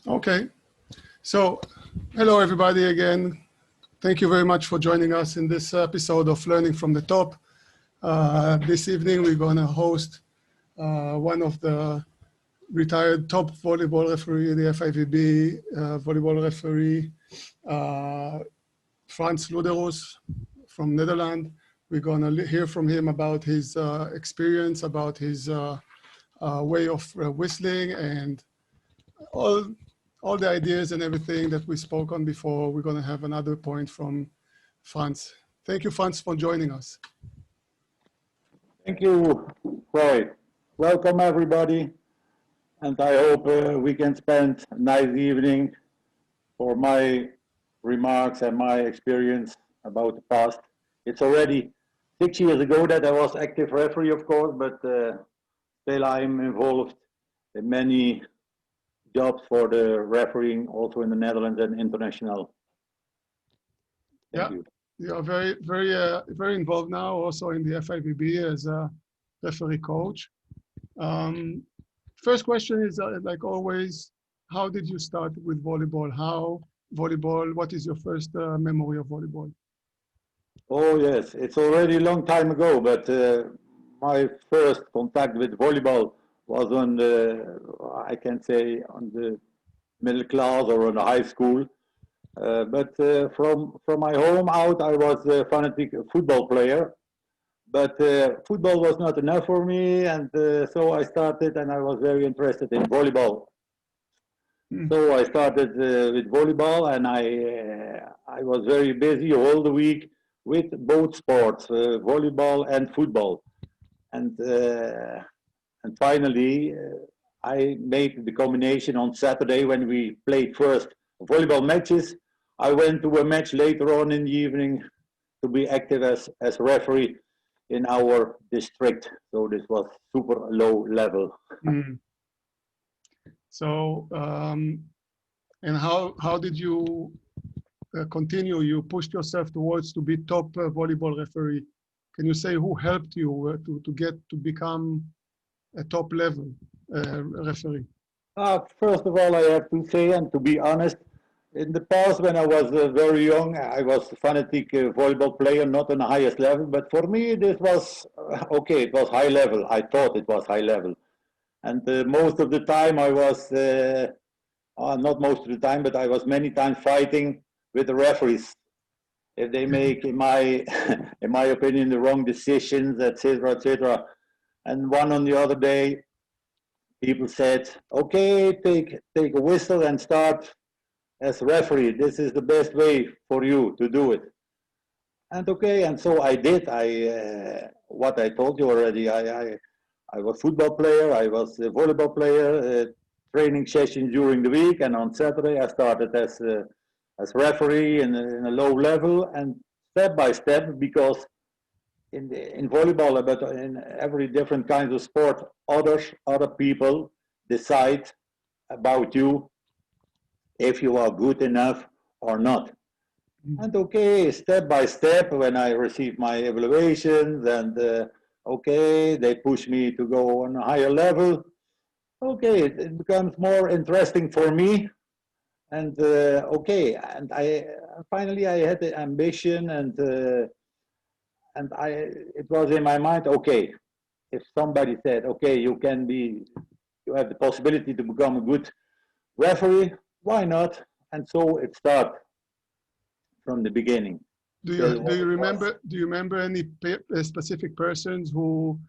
Okay, so hello everybody again. Thank you very much for joining us in this episode of Learning from the Top. This evening we're going to host one of the retired top volleyball referee, the FIVB volleyball referee, Frans Loderus from Netherlands. We're going to hear from him about his experience, about his way of whistling and all the ideas and everything that we spoke on before. We're going to have another point from Frans. Thank you, Frans, for joining us. Thank you, Roy. Welcome, everybody. And I hope we can spend a nice evening for my remarks and my experience about the past. It's already 6 years ago that I was active referee, of course, but still I'm involved in many jobs for the refereeing, also in the Netherlands and international. Thank you. You are very involved now, also in the FIVB as a referee coach. First question is, like always, how did you start with volleyball? What is your first memory of volleyball? Oh yes, it's already a long time ago, but my first contact with volleyball was on the, I can say, on the middle class or on the high school. But from my home out, I was a fanatic football player. But football was not enough for me, and so I started, and I was very interested in volleyball. So I started with volleyball, and I was very busy all the week with both sports, volleyball and football. And finally, I made the combination on Saturday when we played first volleyball matches. I went to a match later on in the evening to be active as referee in our district. So this was super low level. So, and how did you continue? You pushed yourself towards to be top volleyball referee. Can you say who helped you to become a top level referee? First of all, I have to say, and to be honest, in the past when I was very young, I was a fanatic volleyball player, not on the highest level, but for me this was okay, it was high level. I thought it was high level. And most of the time I was, not most of the time, but I was many times fighting with the referees. If they make, in my, in my opinion, the wrong decisions, etc., etc. And one on the other day, people said, okay, take a whistle and start as referee. This is the best way for you to do it. And okay, and so I did. What I told you already, I was a football player, I was a volleyball player, training sessions during the week, and on Saturday I started as referee in a low level, and step by step, because in volleyball, but in every different kind of sport, other people decide about you if you are good enough or not. And okay, step by step, when I received my evaluations, and okay, they push me to go on a higher level. Okay, it becomes more interesting for me. And okay, and I finally I had the ambition, and it was in my mind. Okay, if somebody said, okay, you have the possibility to become a good referee, why not? And so it started from the beginning. Do you remember any specific persons who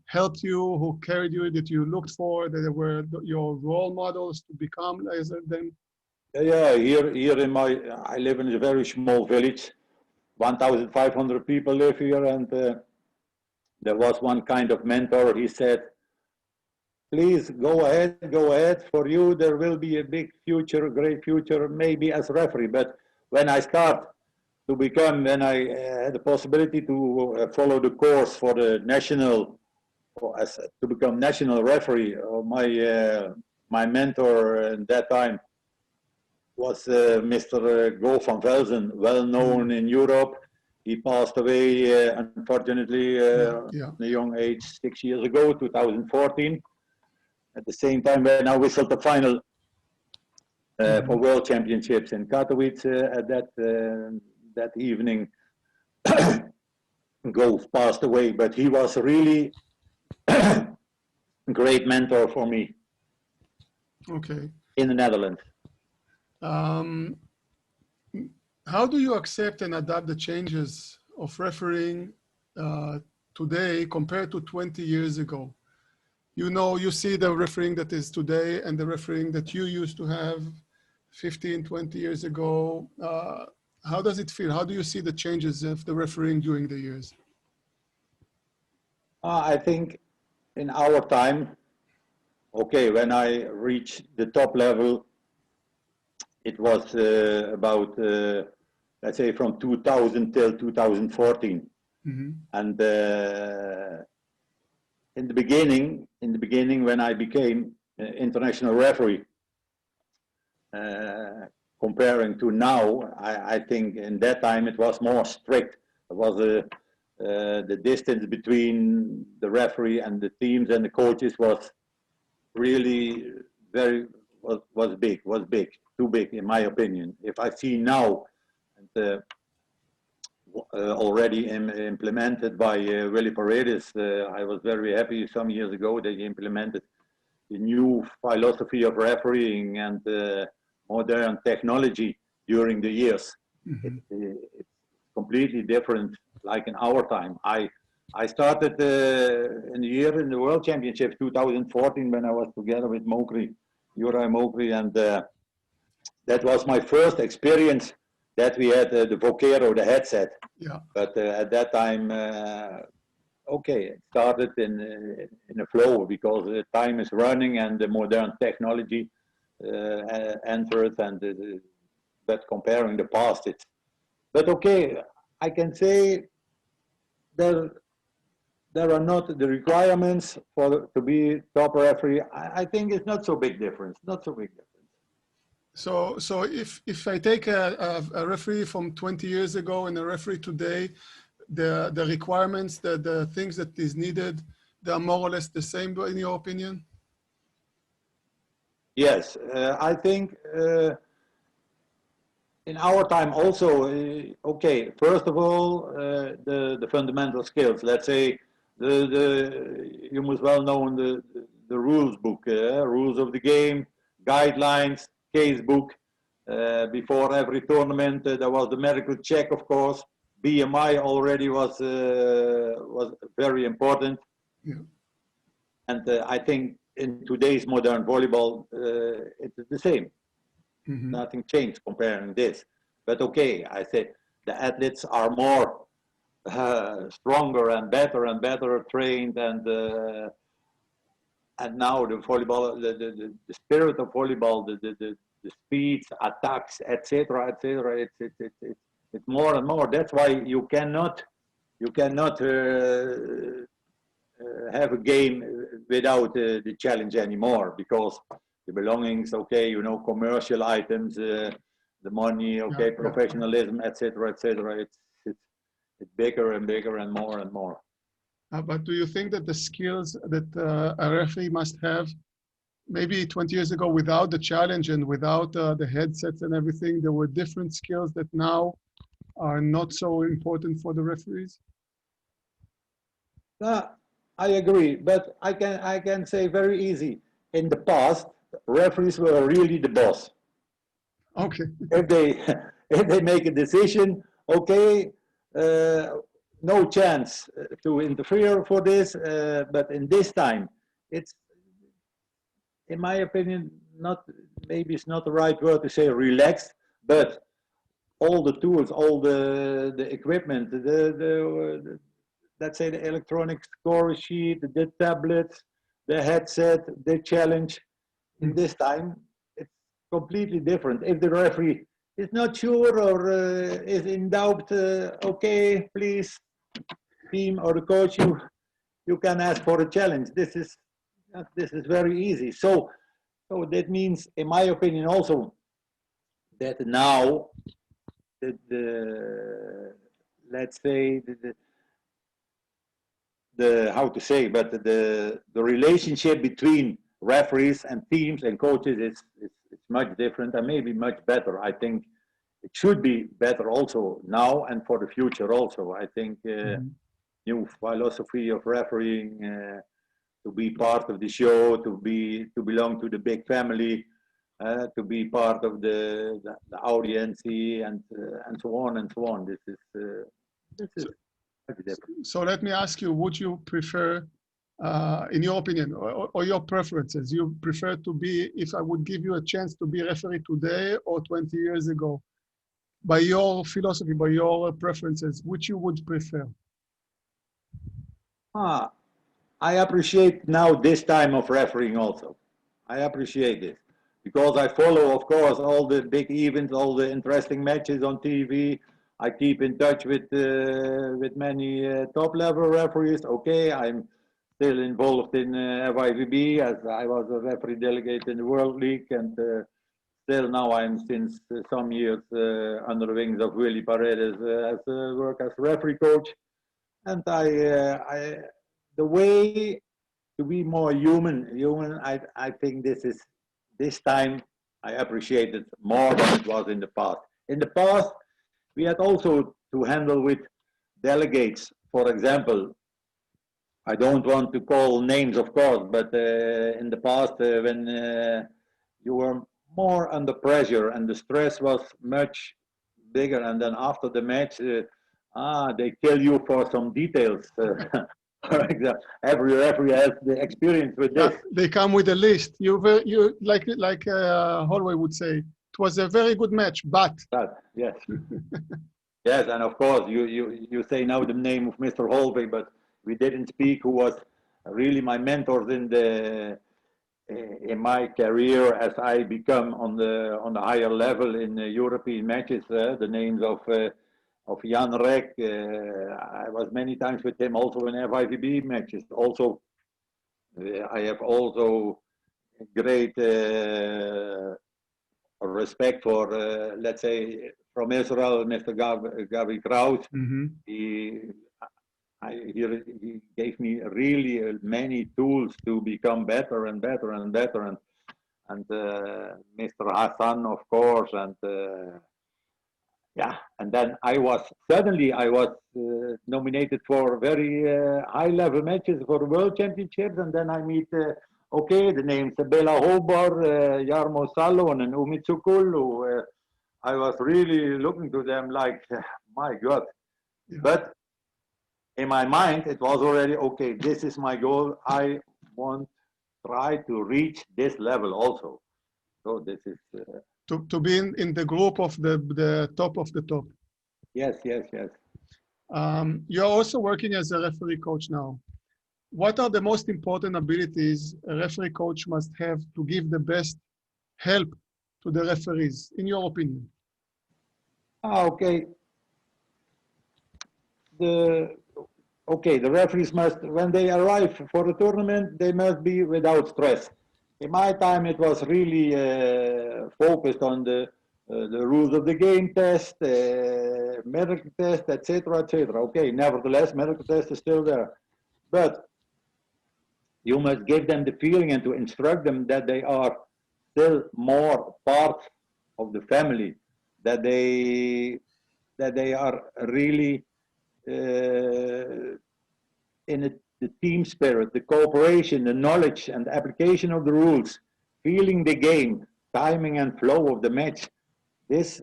helped you, who carried you, that you looked for, that were your role models to become as them? Yeah, here I live in a very small village. 1,500 people live here, and there was one kind of mentor. He said, please go ahead. For you, there will be a big future, a great future, maybe as referee. But when I when I had the possibility to follow the course for the national, to become national referee, my mentor at that time was Mr. Go van Velzen, well known in Europe. He passed away, unfortunately, at a young age, 6 years ago, 2014. At the same time, when I whistled the final for World Championships in Katowice at that evening. Golf passed away, but he was really a great mentor for me. Okay. In the Netherlands. How do you accept and adapt the changes of refereeing today compared to 20 years ago? You know, you see the refereeing that is today and the refereeing that you used to have 15, 20 years ago. How does it feel? How do you see the changes of the refereeing during the years? I think in our time, okay, when I reached the top level, it was about, let's say, from 2000 till 2014. Mm-hmm. And in the beginning, when I became international referee, comparing to now, I think in that time it was more strict. It was the distance between the referee and the teams and the coaches was really was big, too big in my opinion. If I see now, already implemented by Willy Paredes, I was very happy some years ago that he implemented the new philosophy of refereeing and modern technology during the years. Mm-hmm. It's completely different, like in our time. I started in the year in the World Championships 2014 when I was together with Juraj Mokri, and that was my first experience that we had the Vocero, the headset. Yeah. But at that time, okay, it started in a flow because the time is running and the modern technology enters, and but comparing the past, it's. But okay, I can say there are not the requirements to be top referee. I think it's not so big difference. Not so big difference. So if I take a referee from 20 years ago and a referee today, the requirements, the things that is needed, they are more or less the same in your opinion? Yes, I think in our time also, okay, first of all, the fundamental skills. Let's say you must well know the rules book, rules of the game, guidelines, case book. Before every tournament, there was the medical check, of course. BMI already was very important. Yeah. And I think in today's modern volleyball, it's the same. Mm-hmm. Nothing changed comparing this. But okay, I say the athletes are more stronger and better trained, and now the volleyball, the spirit of volleyball, the speeds, attacks, etc. It's more and more. That's why you cannot have a game without the challenge anymore, because the belongings, okay, you know, commercial items, the money, okay, professionalism, etc. It's bigger and bigger and more. But do you think that the skills that a referee must have, maybe 20 years ago, without the challenge and without the headsets and everything, there were different skills that now are not so important for the referees? I agree, but I can say very easy. In the past, referees were really the boss. Okay. If they make a decision, okay, no chance to interfere for this. But in this time, it's, in my opinion, maybe it's not the right word to say relaxed, but all the tools, all the equipment, let's say the electronic score sheet, the tablets, the headset, the challenge. In this time, it's completely different. If the referee is not sure or is in doubt, okay, please, team or the coach, you can ask for a challenge. This is very easy. So that means, in my opinion, also that now let's say the how to say, but the relationship between referees and teams and coaches is much different and maybe much better. I think it should be better also now and for the future also. I think new philosophy of refereeing, to be part of the show, to belong to the big family, to be part of the audience, and so on and so on. This is much different. So let me ask you, would you prefer, in your opinion, or your preferences, you prefer to be, if I would give you a chance to be referee today or 20 years ago, by your philosophy, by your preferences, which you would prefer? I appreciate now this time of refereeing also. I appreciate it because I follow, of course, all the big events, all the interesting matches on TV. I keep in touch with many top-level referees. Okay, I'm still involved in FIVB as I was a referee delegate in the World League, and still now I'm since some years under the wings of Willy Paredes as work as referee coach. And the way to be more human, I think this time I appreciate it more than it was in the past. In the past, we had also to handle with delegates. For example, I don't want to call names, of course, but in the past when you were more under pressure and the stress was much bigger, and then after the match, they kill you for some details. For example, every referee has the experience with this. They come with a list. You like Holloway would say, it was a very good match, but yes, yes, and of course you say now the name of Mr. Holloway, but we didn't speak. Who was really my mentors in my career as I become on the higher level in European matches. The names of Jan Rek. I was many times with him also in FIVB matches. Also, I have also great respect for, let's say, from Israel, Mr. Gabi Kraus. He gave me really many tools to become better and better and better. And Mr. Hassan, of course, and yeah, and then I was nominated for very high-level matches for the World Championships, and then I meet, okay, the names Bela Hobar, Jarmo Sallon, and Umit Sukul, who I was really looking to them like, my God. Yeah. But in my mind, it was already, okay, this is my goal. I want to try to reach this level also. So this is... To be in the group of the top of the top. Yes, yes, yes. You're also working as a referee coach now. What are the most important abilities a referee coach must have to give the best help to the referees, in your opinion? Okay. The referees must, when they arrive for the tournament, they must be without stress. In my time, it was really focused on the rules of the game test, medical test, etc., etc. Okay, nevertheless, medical test is still there. But you must give them the feeling and to instruct them that they are still more part of the family, that they are really in the team spirit, the cooperation, the knowledge and the application of the rules, feeling the game, timing and flow of the match. This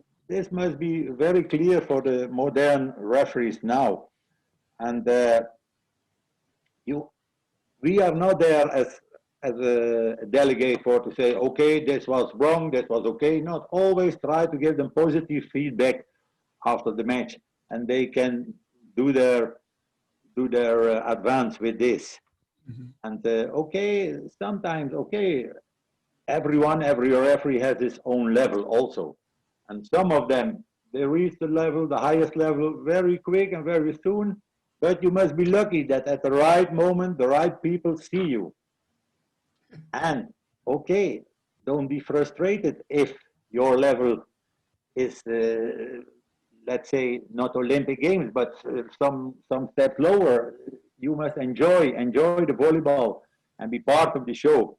must be very clear for the modern referees now. And we are not there as a delegate for to say, okay, this was wrong, that was okay. Not always try to give them positive feedback after the match, and they can do their advance with this. And okay, sometimes, okay, every referee has his own level also. And some of them, they reach the level, the highest level, very quick and very soon. But you must be lucky that at the right moment, the right people see you. And okay, don't be frustrated if your level is, let's say, not Olympic Games, but some step lower. You must enjoy the volleyball and be part of the show,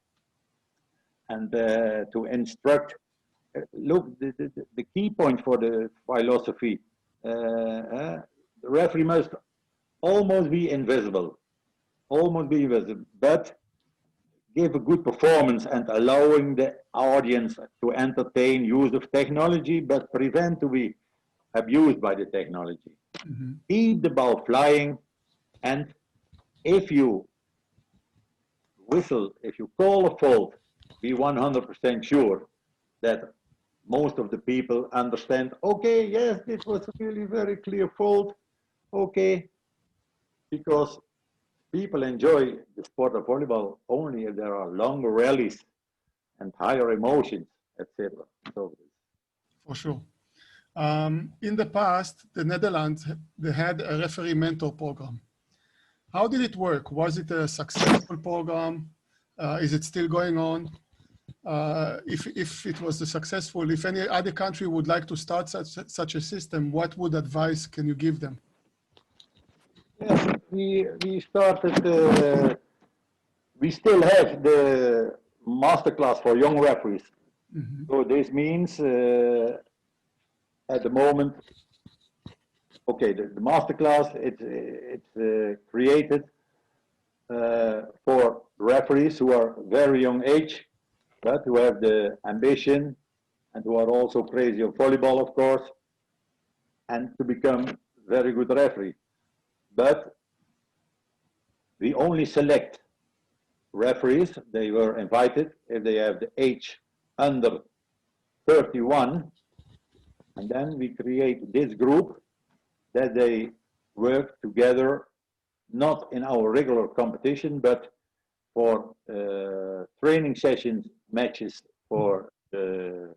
and to instruct look, the key point for the philosophy, the referee must almost be invisible, but give a good performance and allowing the audience to entertain use of technology, but prevent to be abused by the technology. Mm-hmm. Keep the ball flying, and if you whistle, if you call a fault, be 100% sure that most of the people understand, okay, yes, this was really very clear fault, okay, because people enjoy the sport of volleyball only if there are longer rallies and higher emotions, etc. So, for sure. In the past, the Netherlands, they had a referee mentor program. How did it work? Was it a successful program? Is it still going on? If it was successful, if any other country would like to start such a system, what would advice can you give them? yes, we started, we still have the masterclass for young referees. Mm-hmm. So this means at the moment, okay, the masterclass, it's created for referees who are very young age, but who have the ambition and who are also crazy of volleyball, of course, and to become very good referee. But we only select referees, they were invited if they have the age under 31, and then we create this group that they work together, not in our regular competition, but for training sessions, matches for the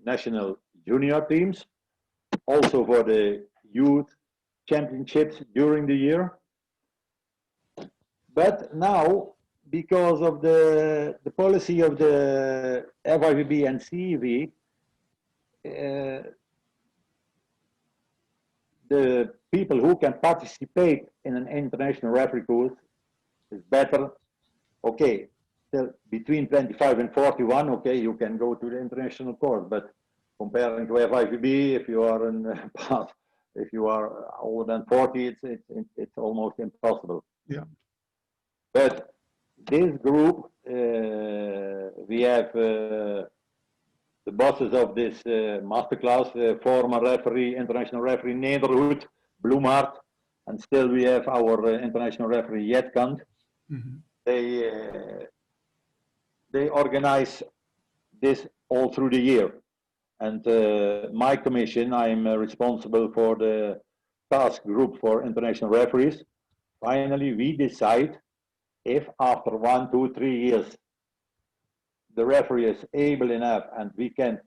national junior teams, also for the youth championships during the year. But now, because of the policy of the FIVB and CEV, the people who can participate in an international referee course is better. Okay, still between 25 and 41, okay, you can go to the international course, but comparing to FIVB, if you are in past, if you are older than 40, it's almost impossible. Yeah. But this group, we have the bosses of this masterclass, former referee, international referee Nederhoed, Bloemhart, and still we have our international referee Jetkant. Mm-hmm. They organize this all through the year. And my commission, I'm responsible for the task group for international referees. Finally, we decide if after 1, 2, 3 years, the referee is able enough and we can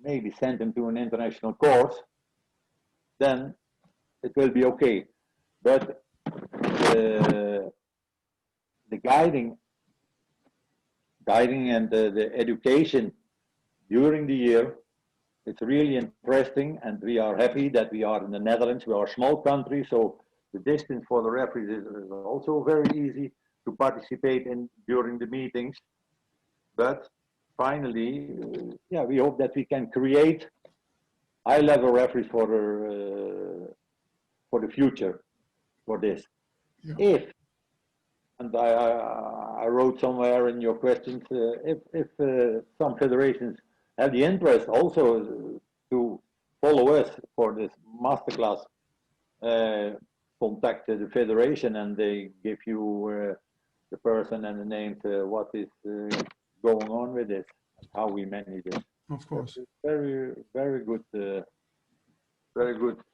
maybe send him to an international course, then it will be okay. But the guiding and the education during the year, it's really interesting, and we are happy that we are in the Netherlands. We are a small country, so the distance for the referees is also very easy to participate in during the meetings. But finally, yeah, we hope that we can create high-level referees for the future for this. Yeah. If, and I wrote somewhere in your questions, if some federations have the interest also to follow us for this masterclass, contact the federation and they give you the person and the name to what is going on with this, and how we manage it. Of course. Very, very good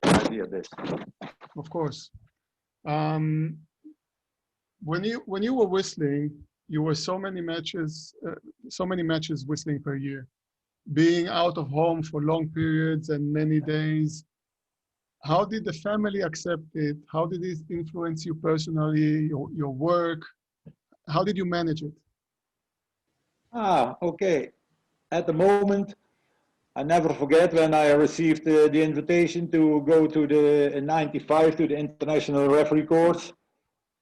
idea. This. Of course. When you were whistling, you were so many matches whistling per year, being out of home for long periods and many days. How did the family accept it? How did it influence you personally, your work? How did you manage it? Okay. At the moment, I never forget when I received the invitation to go to in '95 to the international referee course.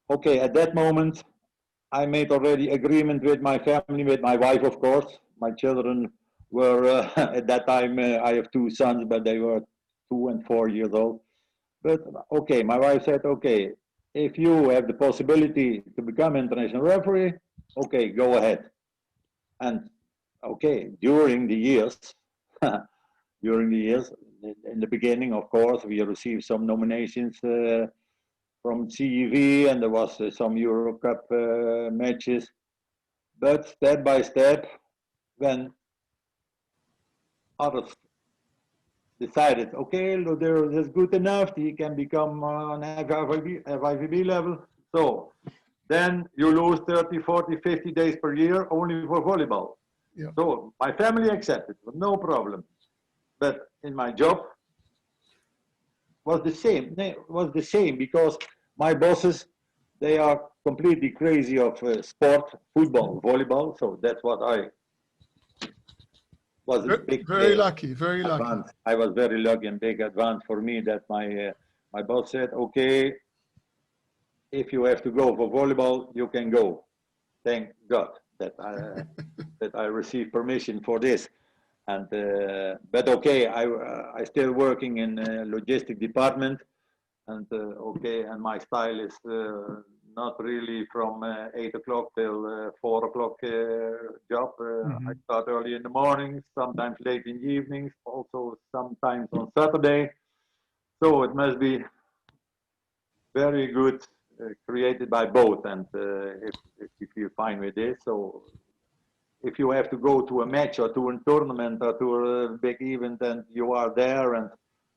Okay, at that moment, I made already agreement with my family, with my wife, of course. My children were at that time I have two sons, but they were 2 and 4 years old. But okay, my wife said, okay, if you have the possibility to become international referee, okay, go ahead. And okay, during the years, during the years, in the beginning, of course, we received some nominations from CEV, and there was some Euro Cup matches. But step by step, when others decided, okay, Loderus is good enough, he can become an FIVB level. So then you lose 30, 40, 50 days per year only for volleyball. Yeah. So my family accepted, no problem. But in my job was the same. Was the same because my bosses, they are completely crazy of sport, football, volleyball. So that's what I was a big very lucky, very advance. lucky. I was very lucky and big advance for me that my boss said, okay, if you have to go for volleyball, you can go. Thank God that I received permission for this. And but okay, I still working in logistic department, and okay, and my style is not really from 8 o'clock till 4 o'clock job. I start early in the morning, sometimes late in the evenings, also sometimes on Saturday. So it must be very good created by both. And if you feel fine with this, so if you have to go to a match or to a tournament or to a big event and you are there and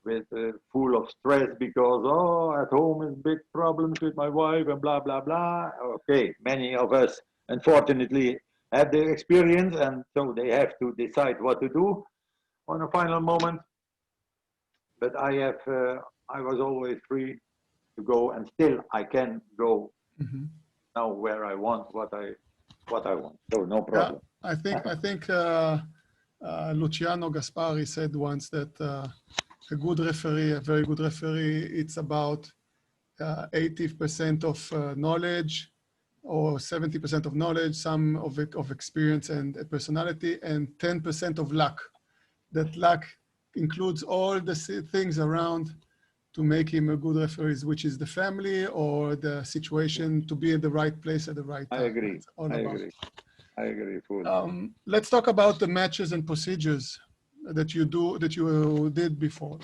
with full of stress because at home is big problems with my wife and blah blah blah. Okay, many of us unfortunately have the experience, and so they have to decide what to do on a final moment. But I was always free to go, and still I can go now where I want what I want. So no problem. I think Luciano Gaspari said once that a good referee, a very good referee, it's about 80% of knowledge or 70% of knowledge, some of experience and personality, and 10% of luck. That luck includes all the things around to make him a good referee, which is the family or the situation to be at the right place at the right time. I agree. I agree fully. Let's talk about the matches and procedures that you did before.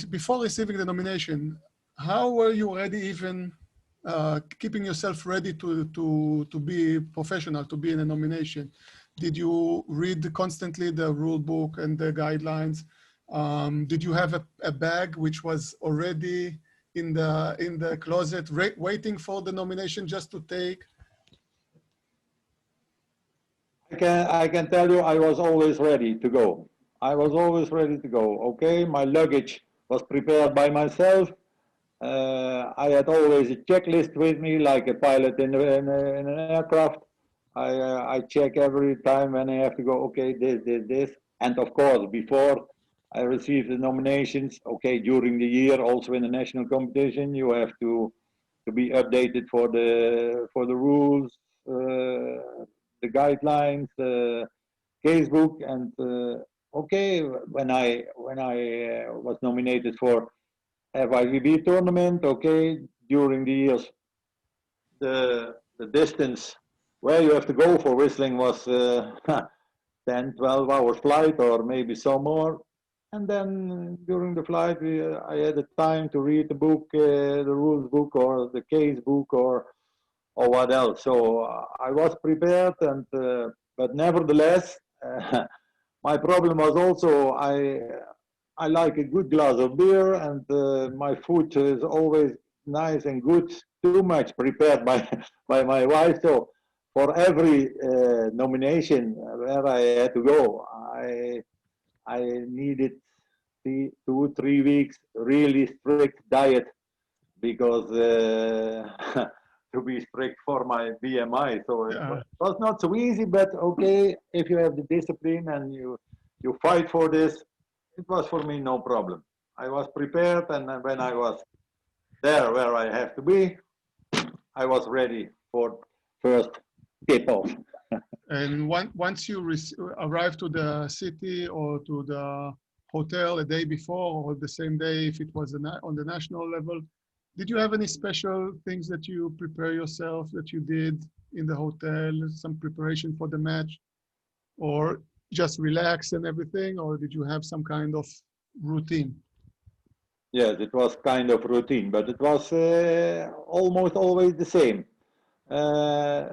Before receiving the nomination, how were you ready, even keeping yourself ready to be professional, to be in a nomination? Did you read constantly the rule book and the guidelines? Did you have a bag which was already in the closet, waiting for the nomination just to take? I can tell you, I was always ready to go. I was always ready to go. Okay, my luggage was prepared by myself. I had always a checklist with me, like a pilot in an aircraft. I check every time when I have to go. Okay, this, and of course, before I received the nominations, okay, during the year, also in the national competition, you have to be updated for the rules, the guidelines, casebook, and okay, when I was nominated for FIVB tournament, okay, during the years, the distance where you have to go for whistling was 10, 12 hours flight or maybe some more. And then during the flight, I had the time to read the book, the rules book or the case book or what else. So I was prepared, and but nevertheless, my problem was also I like a good glass of beer, and my food is always nice and good. Too much prepared by by my wife. So for every nomination where I had to go, I needed 2, 3 weeks really strict diet because to be strict for my BMI. So it was not so easy, but okay, if you have the discipline and you fight for this, it was for me no problem. I was prepared, and when I was there where I have to be, I was ready for first tip off. And once you arrive to the city or to the hotel a day before or the same day, if it was on the national level, did you have any special things that you prepare yourself that you did in the hotel, some preparation for the match, or just relax and everything, or did you have some kind of routine? Yes, it was kind of routine, but it was almost always the same. Uh,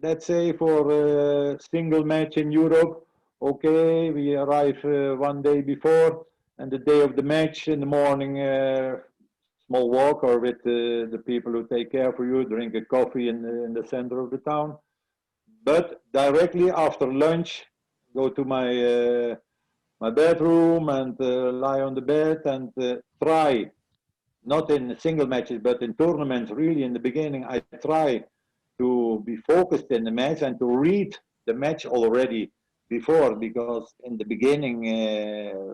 let's say for a single match in Europe, okay, we arrive one day before, and the day of the match in the morning, small walk or with the people who take care for you, drink a coffee in the center of the town. But directly after lunch, go to my bedroom and lie on the bed and try, not in single matches, but in tournaments, really in the beginning, I try to be focused in the match and to read the match already before, because in the beginning,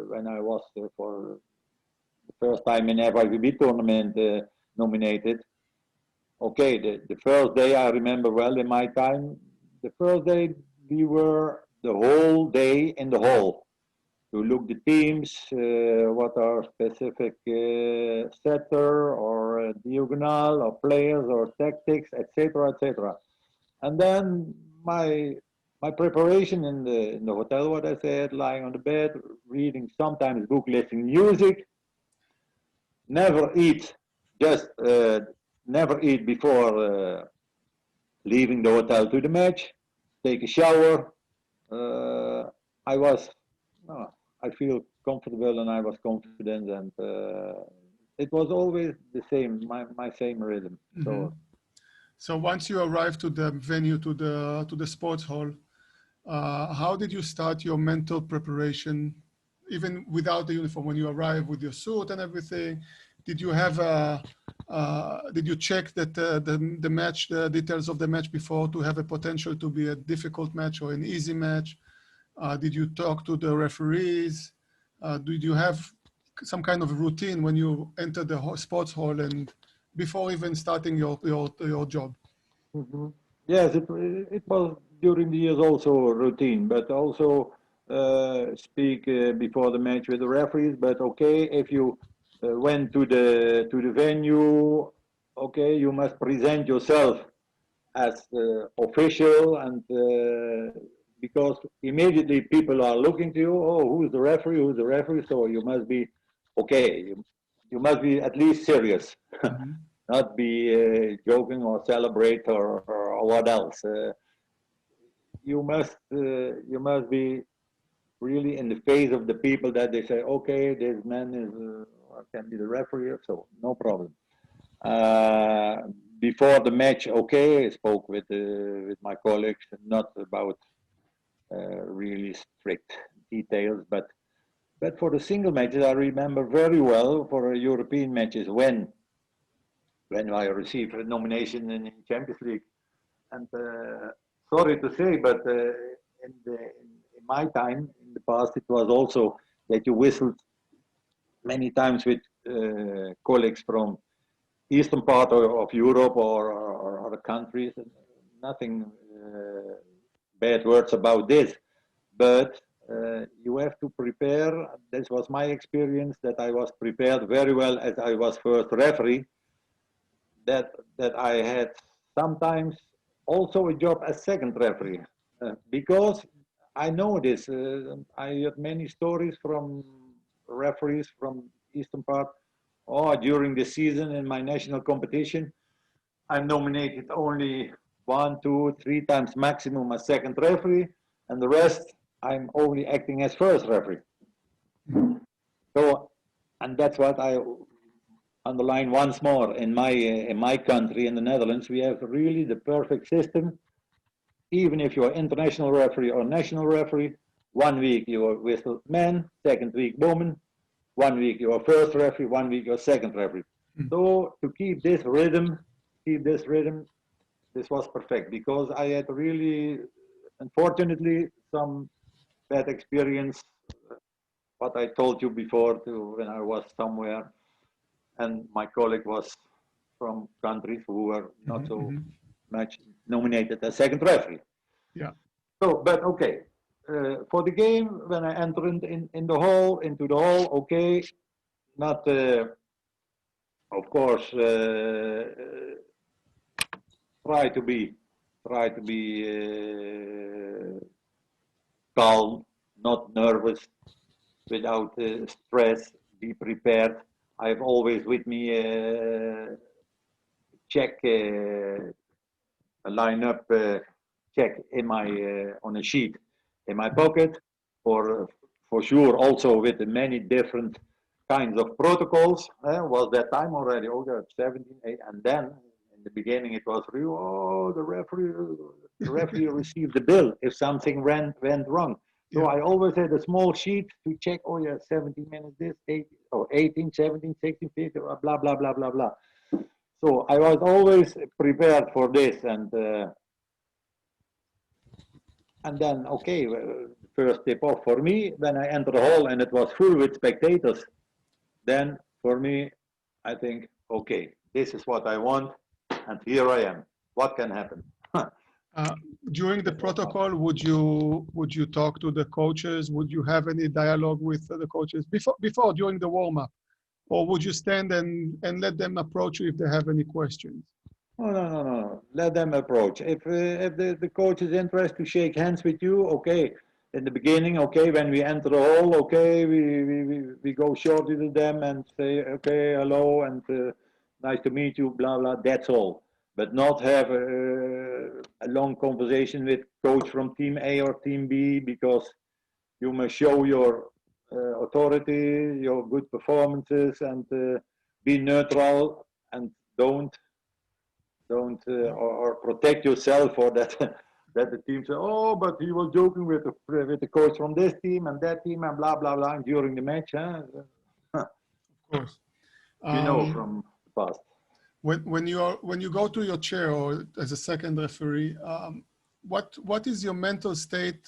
when I was for the first time in FIVB tournament nominated, okay, the first day I remember well in my time, the first day we were the whole day in the hall to look the teams, what are specific setter or diagonal or players or tactics, etc., etc. And then my preparation in the hotel, what I said, lying on the bed, reading sometimes book, listening music, never eat, just never eat before leaving the hotel to the match, take a shower. I was, no, I feel comfortable and I was confident, and it was always the same, my same rhythm. Mm-hmm. So once you arrived to the venue, to the sports hall, how did you start your mental preparation, even without the uniform? When you arrived with your suit and everything, did you have did you check that the match, the details of the match before, to have a potential to be a difficult match or an easy match? Did you talk to the referees? Did you have some kind of routine when you enter the sports hall and before even starting your job? Mm-hmm. Yes, it was during the years also routine, but also speak before the match with the referees. But okay, if you went to the venue, okay, you must present yourself as official, and because immediately people are looking to you. Oh, who's the referee? Who's the referee? So you must be okay. You must be at least serious. Mm-hmm. Not be joking or celebrate or what else. You must be really in the face of the people that they say, okay, this man is can be the referee, so no problem. Uh, Before the match, okay, I spoke with my colleagues, not about really strict details, but for the single matches, I remember very well for European matches when I received a nomination in Champions League. And sorry to say, but in my time in the past, it was also that you whistled many times with colleagues from eastern part of Europe or other countries. Nothing bad words about this, but you have to prepare. This was my experience, that I was prepared very well as I was first referee. That I had sometimes also a job as second referee, because I know this. I heard many stories from referees from eastern part. Oh, during the season in my national competition, I'm nominated only 1, 2, 3 times maximum as second referee, and the rest I'm only acting as first referee. So, and that's what I underline once more. In my country, in the Netherlands, we have really the perfect system. Even if you're international referee or national referee, 1 week you're whistle man, second week woman, 1 week you're first referee, 1 week you're second referee. So to keep this rhythm, this was perfect, because I had really, unfortunately, some bad experience. What I told you before, when I was somewhere, and my colleague was from countries who were not so much nominated as second referee. Yeah. So, but okay, for the game, when I enter into the hall, okay, not, of course, try to be, try to be calm, not nervous, without stress, be prepared. I have always with me check a lineup check in my on a sheet in my pocket for sure. Also with the many different kinds of protocols. Was that time already? Oh, that's 17, 8, and then in the beginning it was real. Oh, the referee received the bill if something went wrong. So Yeah. I always had a small sheet to check. Oh yeah, 17 minutes this, 8 or 18, 17, 16, 15, blah blah blah blah blah. So I was always prepared for this, and then okay, first tip off for me when I entered the hall and it was full with spectators. Then for me, I think okay, this is what I want, and here I am. What can happen? Uh, During the protocol, would you talk to the coaches? Would you have any dialogue with the coaches before during the warm up, or would you stand and let them approach you if they have any questions? No, no, no, no. Let them approach. If the coach is interested to shake hands with you, okay. In the beginning, okay, when we enter the hall, okay, we go shortly to them and say, okay, hello, and nice to meet you, blah, blah, that's all. But not have a long conversation with coach from team A or team B, because you must show your authority, your good performances, and be neutral, and don't or protect yourself, or that that the team say, oh, but he was joking with the coach from this team and that team and blah blah blah during the match. Huh? Of course. You know from the past. When you go to your chair or as a second referee, what is your mental state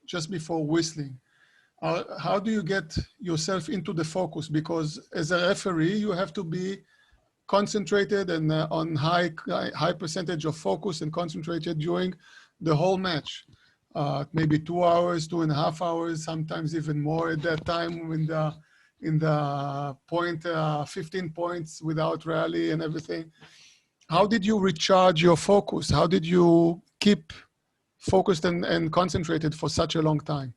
just before whistling? How do you get yourself into the focus? Because as a referee, you have to be concentrated and on high percentage of focus and concentrated during the whole match. Maybe 2 hours, 2.5 hours, sometimes even more at that time in the point 15 points without rally and everything. How did you recharge your focus? How did you keep focused and concentrated for such a long time?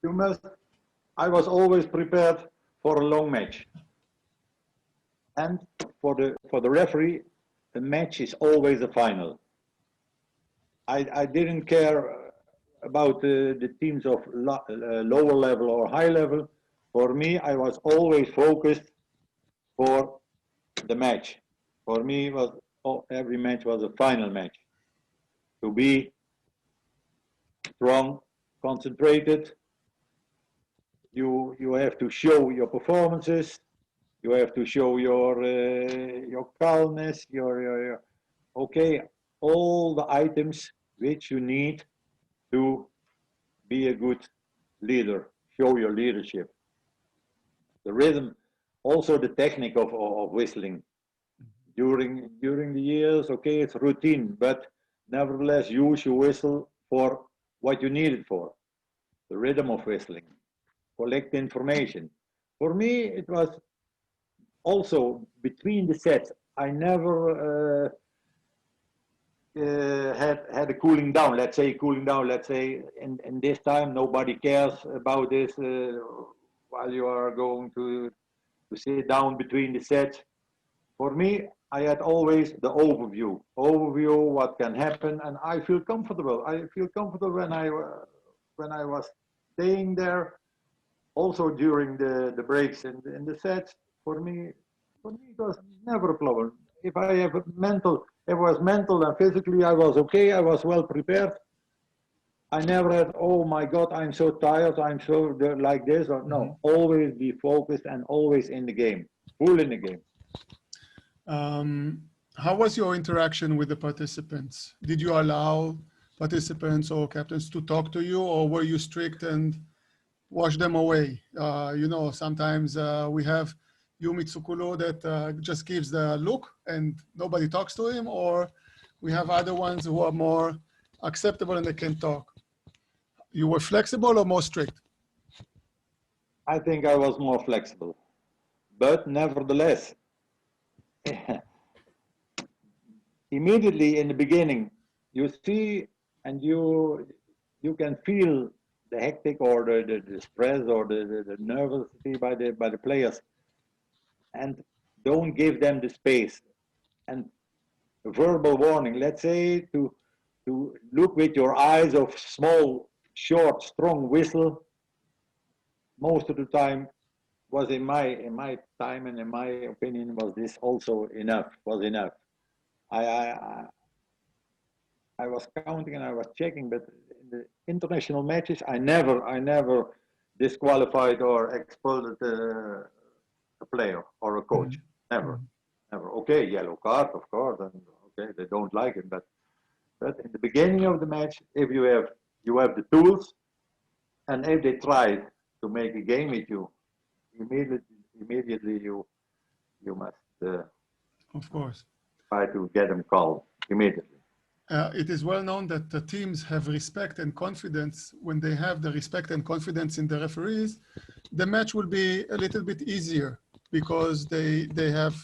You must. I was always prepared for a long match, and for the referee, the match is always a final. I didn't care about the teams of lower level or high level. For me, I was always focused for the match. For me, every match was a final match. To be strong, concentrated. You have to show your performances. You have to show your calmness. Your okay, all the items which you need to be a good leader. Show your leadership. The rhythm, also the technique of whistling. During the years, okay, it's routine, but nevertheless use your whistle for what you need it for. The rhythm of whistling, collect information. For me, it was also between the sets. I never had a cooling down. Let's say cooling down. Let's say in this time nobody cares about this while you are going to sit down between the sets. For me, I had always the overview, what can happen, and I feel comfortable. I feel comfortable when I was staying there, also during the breaks and in the sets. For me, it was never a problem. If I have if it was mental and physically, I was okay. I was well prepared. I never had, oh my God, I'm so tired. I'm so like this. Or no, always be focused and always in the game, full in the game. How was your interaction with the participants? Did you allow participants or captains to talk to you, or were you strict and wash them away? You know, sometimes we have Yumi Tsukulu that just gives the look and nobody talks to him, or we have other ones who are more acceptable and they can talk. You were flexible or more strict? I think I was more flexible, but nevertheless, immediately in the beginning, you see and you can feel the hectic or the stress or the nervousity by the players, and don't give them the space. And verbal warning, let's say to look with your eyes of small, short, strong whistle, most of the time was in my time and in my opinion was this also enough, was enough. I I was counting and I was checking, but in the international matches, I never disqualified or expelled a player or a coach. Never, never. Okay, yellow card, of course, and okay, they don't like it, but in the beginning of the match, if you have the tools, and if they try to make a game with you, immediately you must Of course. try to get them called immediately. It is well known that the teams have respect and confidence. When they have the respect and confidence in the referees, the match will be a little bit easier because they have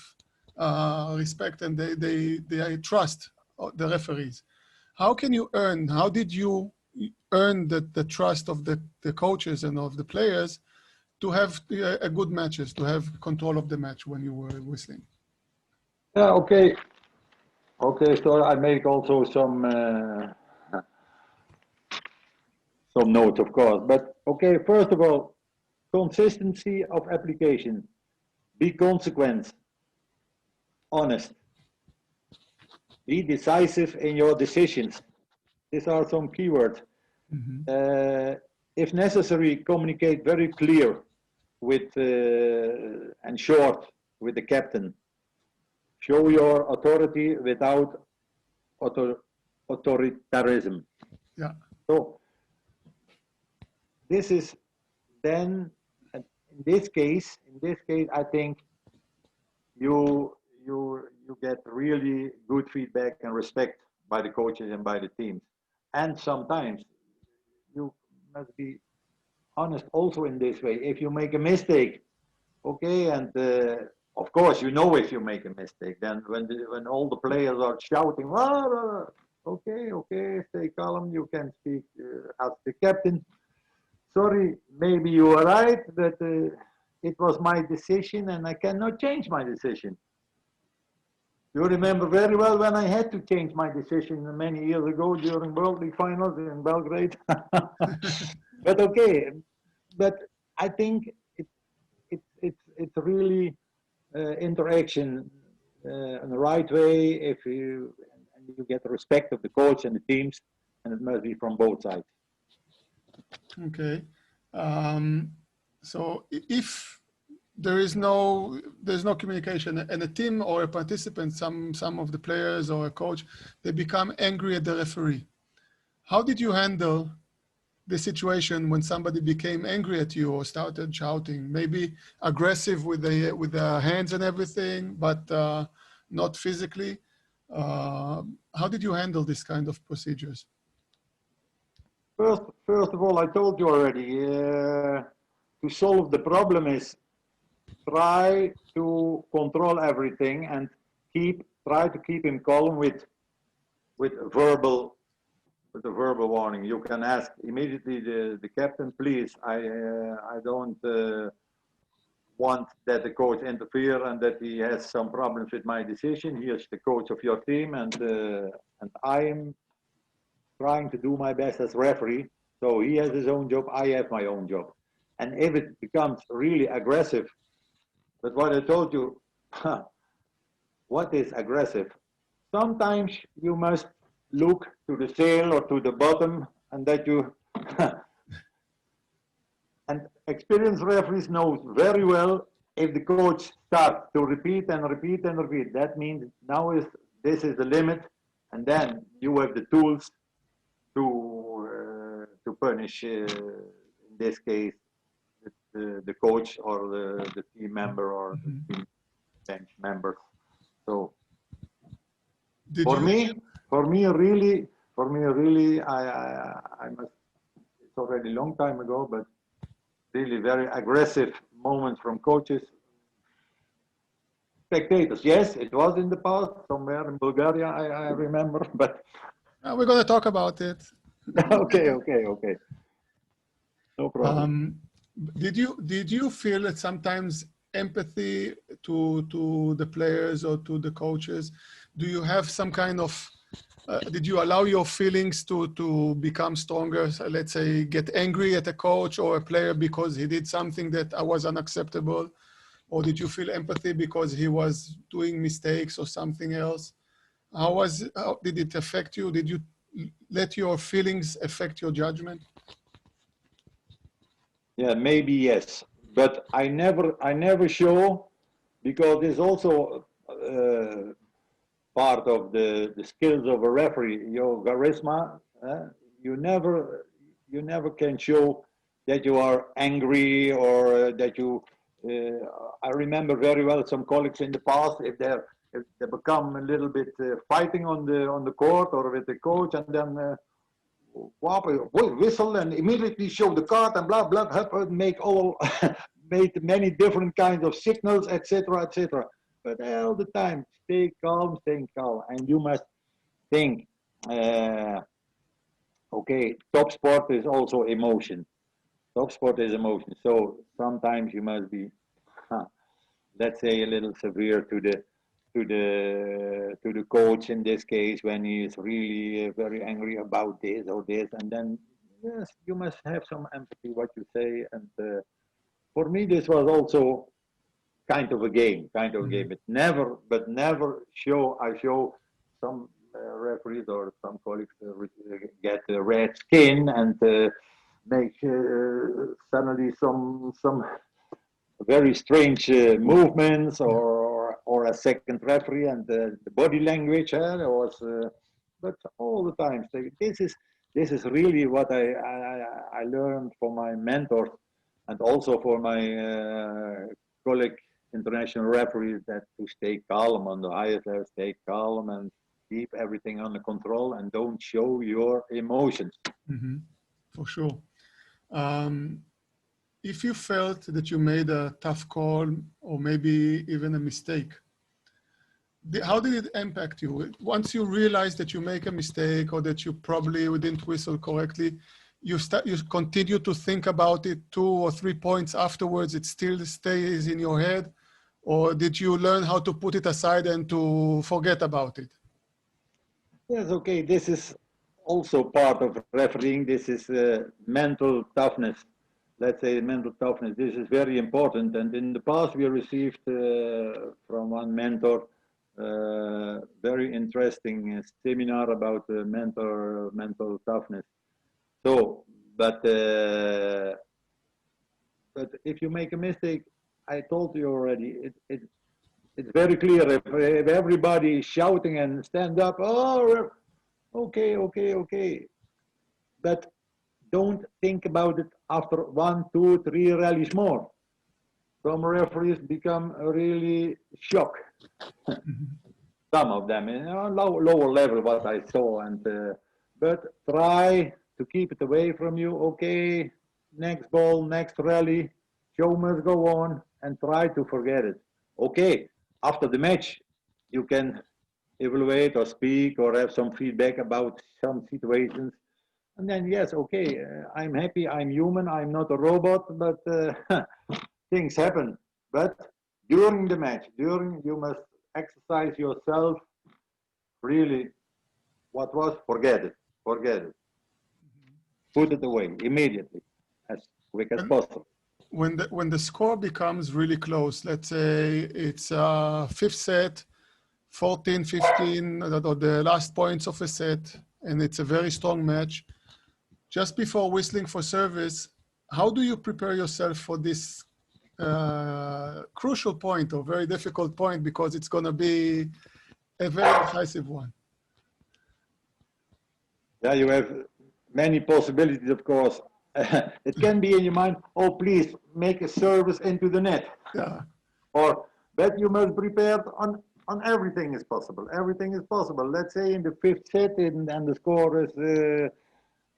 respect and they trust the referees. How can you earn, how did you earn the trust of the coaches and of the players to have a good matches, to have control of the match when you were whistling? Yeah, okay. Okay, so I make also some notes, of course. But okay, first of all, consistency of application. Be consequent, honest. Be decisive in your decisions. These are some keywords. If necessary, communicate very clear with and short with the captain. Show your authority without authoritarianism. Yeah. So this is then, in this case, I think you get really good feedback and respect by the coaches and by the teams. And sometimes you must be honest also in this way. If you make a mistake, okay, and of course, you know if you make a mistake. Then when all the players are shouting, okay, stay calm. You can speak as the captain. Sorry, maybe you are right, but it was my decision, and I cannot change my decision. You remember very well when I had to change my decision many years ago during World League finals in Belgrade. But okay, but I think it's really interaction in the right way if you get the respect of the coach and the teams, and it must be from both sides. Okay, so if there's no communication and a team or a participant, some of the players or a coach, they become angry at the referee. How did you handle the situation when somebody became angry at you or started shouting, maybe aggressive with the hands and everything, but not physically? How did you handle this kind of procedures? First of all, I told you already, to solve the problem is try to control everything and try to keep him calm with a verbal warning. You can ask immediately the captain, please, I don't want that the coach interfere and that he has some problems with my decision. He is the coach of your team, and I am trying to do my best as referee. So he has his own job, I have my own job. And if it becomes really aggressive, but what I told you, what is aggressive? Sometimes you must look to the sail or to the bottom, and that you, and experienced referees know very well if the coach starts to repeat and repeat and repeat, that means now this is the limit, and then you have the tools to punish, in this case, the coach or the team member or the team bench members. So for me, for me, really, I must, it's already a long time ago, but really very aggressive moments from coaches. Spectators, yes, it was in the past, somewhere in Bulgaria, I remember, but. We're going to talk about it. Okay. No problem. Did you feel that sometimes empathy to the players or to the coaches? Do you have some kind of did you allow your feelings to become stronger? So let's say get angry at a coach or a player because he did something that was unacceptable, or did you feel empathy because he was doing mistakes or something else? How did it affect you? Did you let your feelings affect your judgment? Yeah, maybe yes, but I never show, because there's also part of the skills of a referee, your charisma. You never can show that you are angry or that you. I remember very well some colleagues in the past, if they become a little bit fighting on the court or with the coach, and then. Whistle and immediately show the card and blah blah, make all made many different kinds of signals, etc., etc. But all the time, stay calm, and you must think. Okay, top sport is also emotion. Top sport is emotion. So sometimes you must be, let's say, a little severe to the coach in this case when he is really very angry about this or this, and then yes, you must have some empathy what you say. And for me, this was also kind of a game, but never show. I show some referees or some colleagues get red skin and make suddenly some very strange movements or a second referee, and the body language was, but all the time. So this is really what I learned from my mentors, and also for my colleague international referees, that to stay calm on the highest level, stay calm and keep everything under control and don't show your emotions. Mm-hmm. For sure. If you felt that you made a tough call or maybe even a mistake, how did it impact you? Once you realize that you make a mistake or that you probably didn't whistle correctly, you continue to think about it 2 or 3 points afterwards, it still stays in your head? Or did you learn how to put it aside and to forget about it? Yes, okay, this is also part of refereeing. This is mental toughness. Let's say mental toughness. This is very important. And in the past, we received from one mentor very interesting seminar about mental toughness. So, but if you make a mistake, I told you already, it's very clear. If everybody is shouting and stand up, oh, okay. But don't think about it after 1, 2, 3 rallies more. Some referees become really shocked. Some of them, lower level, what I saw, and but try to keep it away from you. Okay, next ball, next rally, show must go on, and try to forget it. Okay, after the match, you can evaluate or speak or have some feedback about some situations. And then, yes, okay, I'm happy, I'm human, I'm not a robot, but things happen. But during the match, you must exercise yourself, really, what was, forget it. Put it away immediately, as quick as possible. When the score becomes really close, let's say it's a 5th set, 14-15, or the last points of a set, and it's a very strong match, just before whistling for service, how do you prepare yourself for this crucial point or very difficult point, because it's going to be a very decisive one? Yeah, you have many possibilities, of course. It can be in your mind, oh, please make a service into the net. Yeah. Or, but you must prepare on on everything is possible. Everything is possible. Let's say in the fifth set and the score is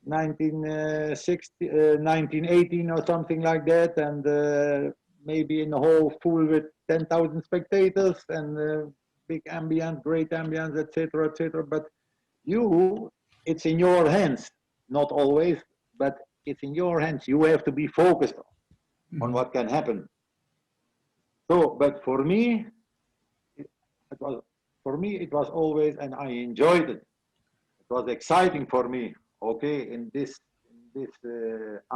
1918 or something like that, and maybe in the hall full with 10,000 spectators and big ambience, great ambience, etc., etc. But it's in your hands. Not always, but it's in your hands. You have to be focused on what can happen. So, but for me, it was always, and I enjoyed it. It was exciting for me. Okay, in this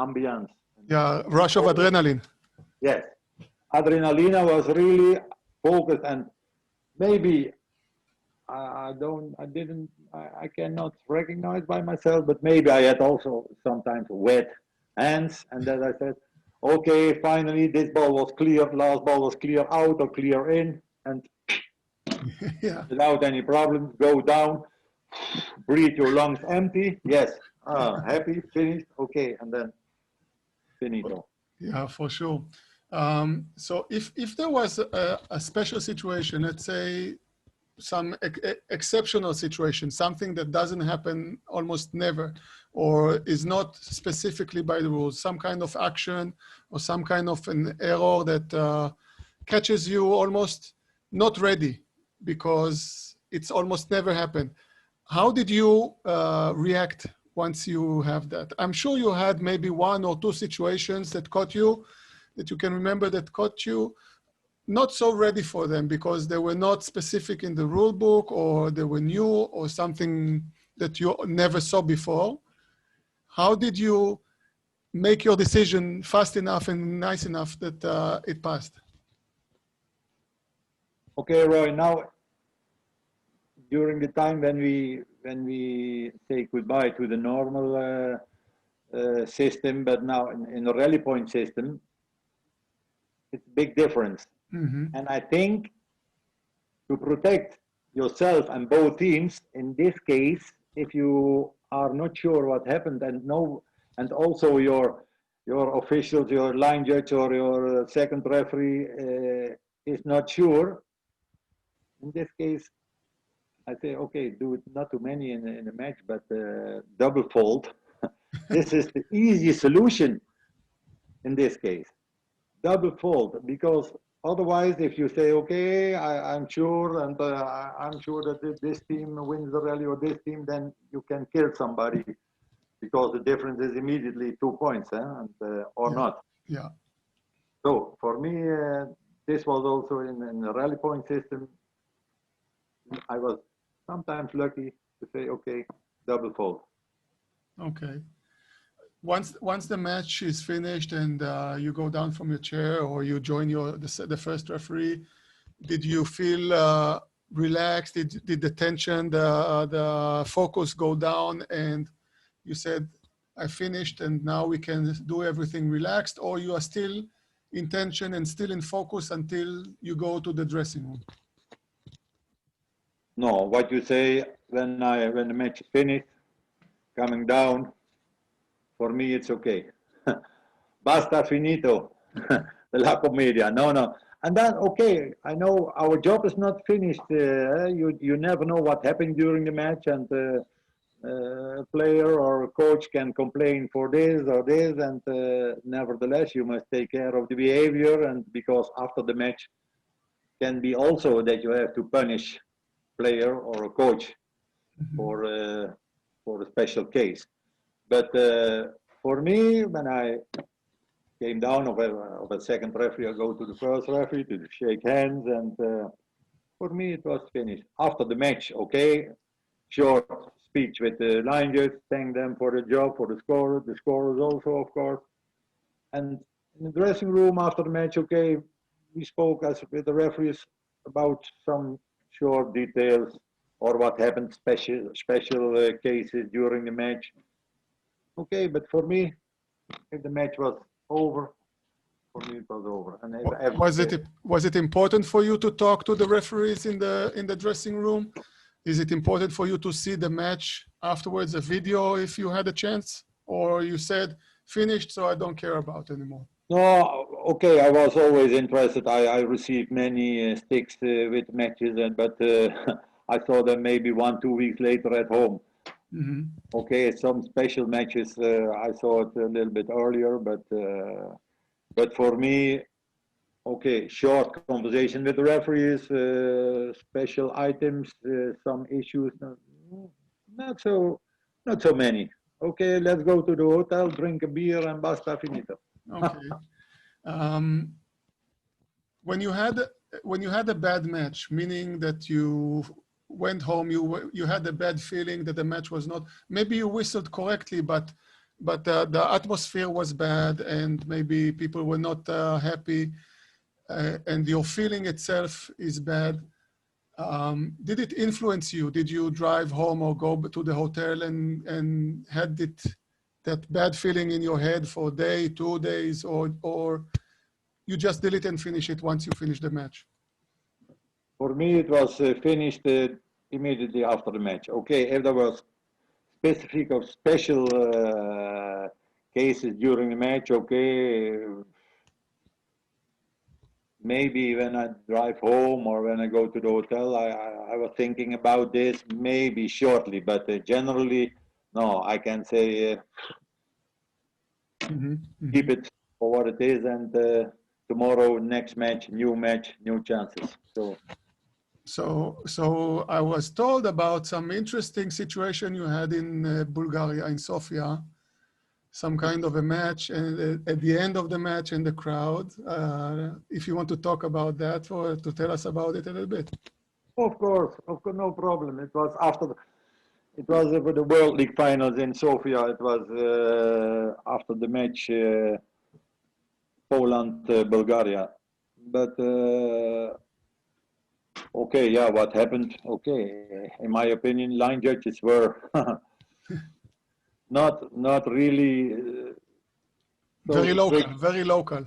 ambience. Yeah, rush of adrenaline. Yes, adrenaline was really focused, and maybe I cannot recognize by myself, but maybe I had also sometimes wet hands, and then I said, okay, finally this ball was clear, last ball was clear out or clear in, and Yeah. without any problems, go down, breathe your lungs empty, yes, happy, finished, okay, and then finito. Yeah, for sure. So if there was a special situation, let's say some exceptional situation, something that doesn't happen almost never, or is not specifically by the rules, some kind of action or some kind of an error that catches you almost not ready because it's almost never happened. How did you react once you have that? I'm sure you had maybe one or two situations that caught you, that you can remember that caught you not so ready for them because they were not specific in the rule book, or they were new, or something that you never saw before. How did you make your decision fast enough and nice enough that it passed? Okay, Roy, now during the time when we say goodbye to the normal system, but now in the rally point system, it's a big difference. And I think to protect yourself and both teams, in this case, if you are not sure what happened and also your officials, your line judge or your second referee is not sure, in this case, I say, okay, do it not too many in a match, but double fold. This is the easiest solution in this case. Double fold, because otherwise, if you say, okay, I'm sure, and I'm sure that this team wins the rally or this team, then you can kill somebody because the difference is immediately 2 points, or not. Yeah. So for me, this was also in the rally point system. I was sometimes lucky to say, okay, double fold. Okay. Once the match is finished and you go down from your chair or you join the first referee, did you feel relaxed? Did the tension, the focus go down, and you said, I finished and now we can do everything relaxed, or you are still in tension and still in focus until you go to the dressing room? No, what you say when the match is finished, coming down, for me it's okay. Basta finito, la commedia. No. And then, okay, I know our job is not finished. You never know what happened during the match, and a player or a coach can complain for this or this, and nevertheless, you must take care of the behavior, and because after the match can be also that you have to punish player or a coach for a special case. But for me, when I came down of a second referee, I go to the first referee to shake hands, and for me it was finished. After the match, okay, short speech with the line judge, thank them for the job, for the scorers also, of course. And in the dressing room after the match, okay, we spoke with the referees about some short details or what happened, special cases during the match. Okay, but for me, if the match was over, for me it was over. And was it important for you to talk to the referees in the dressing room? Is it important for you to see the match afterwards, a video, if you had a chance, or you said finished, so I don't care about it anymore? No, okay, I was always interested. I received many sticks with matches, but I saw them maybe 1, 2 weeks later at home. Hmm. Okay, some special matches I saw it a little bit earlier, but for me, okay, short conversation with the referees, special items, some issues, not so, not so many. Okay, let's go to the hotel, drink a beer, and basta finito. Okay. Um, when you had a bad match, meaning that you went home, you had a bad feeling that the match was not. Maybe you whistled correctly, but the atmosphere was bad, and maybe people were not happy, and your feeling itself is bad. Did it influence you? Did you drive home or go to the hotel and had that bad feeling in your head for a day, 2 days, or you just delete and finish it once you finish the match? For me, it was finished immediately after the match. Okay, if there was specific or special cases during the match, okay, maybe when I drive home or when I go to the hotel, I was thinking about this maybe shortly, but generally, no, I can say keep it for what it is, and tomorrow, next match, new chances. So I was told about some interesting situation you had in Bulgaria, in Sofia, some kind of a match, and at the end of the match in the crowd. If you want to talk about that or to tell us about it a little bit. Of course, no problem. It was after it was for the World League finals in Sofia. It was after the match Poland Bulgaria. But okay, yeah, what happened? Okay, in my opinion, line judges were not really Very so local, strict. very local.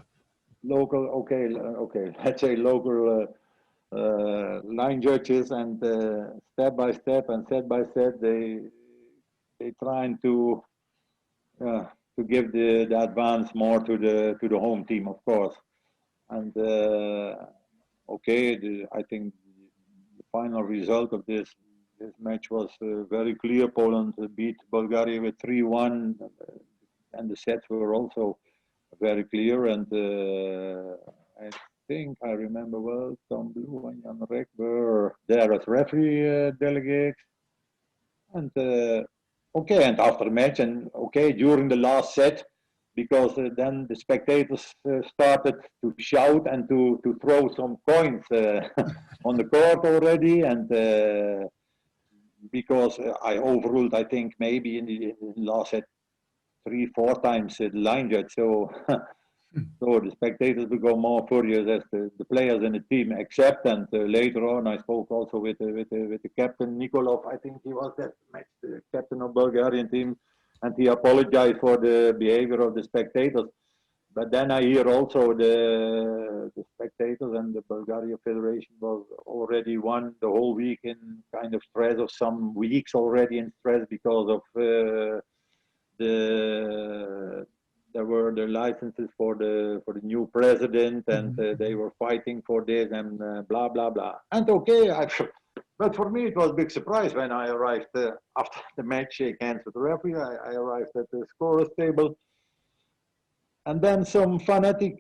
Local, okay, okay, let's say local line judges, and step by step and set by set, they trying uh, to give the advance more to the home team, of course. And okay, I think the final result of this match was very clear. Poland beat Bulgaria with 3-1, and the sets were also very clear. And I think I remember well, Tom Blue and Jan Rek were there as referee delegates. And okay, and after the match, and okay, during the last set, because then the spectators started to shout and to throw some coins on the court already, and because I overruled, I think maybe in the last set 3, 4 times the line judge, so so the spectators become more furious as the players in the team accept. And later on, I spoke also with the captain Nikolov. I think he was that match, the captain of Bulgarian team, and he apologized for the behavior of the spectators. But then I hear also the spectators and the Bulgaria Federation was already won the whole week in kind of stress, of some weeks already in stress because of the there were the licenses for the new president, and they were fighting for this, and blah blah blah. And okay, but for me it was a big surprise when I arrived after the match, shake hands with the referee. I arrived at the scorer's table, and then some fanatic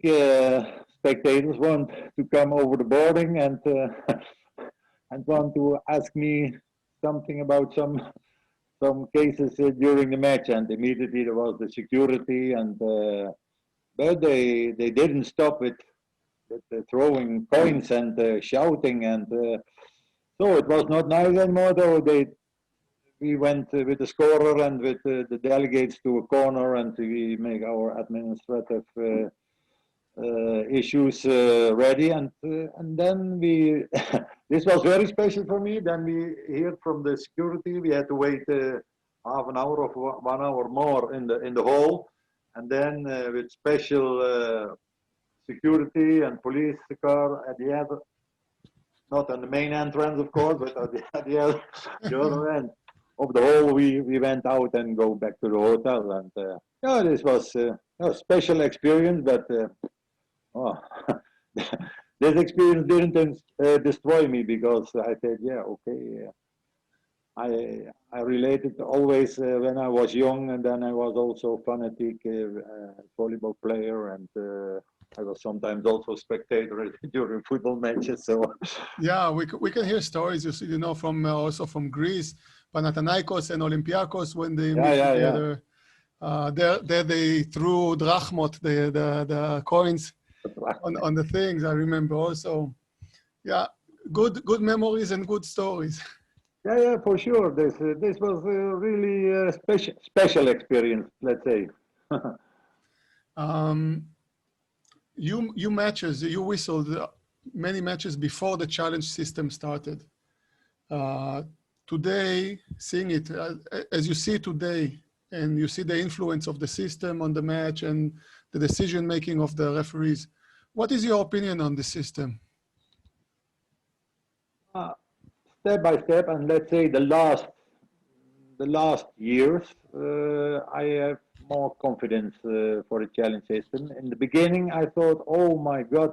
spectators want to come over the boarding and and want to ask me something about some cases during the match, and immediately there was the security, and but they didn't stop with throwing coins and shouting, and so it was not nice anymore. Though we went with the scorer and with the delegates to a corner, and we make our administrative issues ready, and then we this was very special for me. Then we heard from the security we had to wait half an hour or 1 hour more in the hall, and then with special security and police car at the not on the main entrance, of course, but at the other end. of the whole, we went out and go back to the hotel, and yeah, this was a special experience. But oh, this experience didn't destroy me, because I said, yeah, okay. I related always when I was young, and then I was also fanatic volleyball player, and I was sometimes also spectator during football matches. So Yeah, we can hear stories, you know, from also from Greece, Panathinaikos and Olympiacos, when they yeah, meet yeah, yeah. together. There they threw drachmot, the coins on the things. I remember also. Yeah, good memories and good stories. Yeah, yeah, for sure. This was really a special experience, let's say. You whistled many matches before the challenge system started. Uh, Today, seeing it as you see today, and you see the influence of the system on the match and the decision making of the referees, what is your opinion on the system? Uh, Step by step, and let's say the last years, I have more confidence for the challenge system. In the beginning, I thought, oh my God,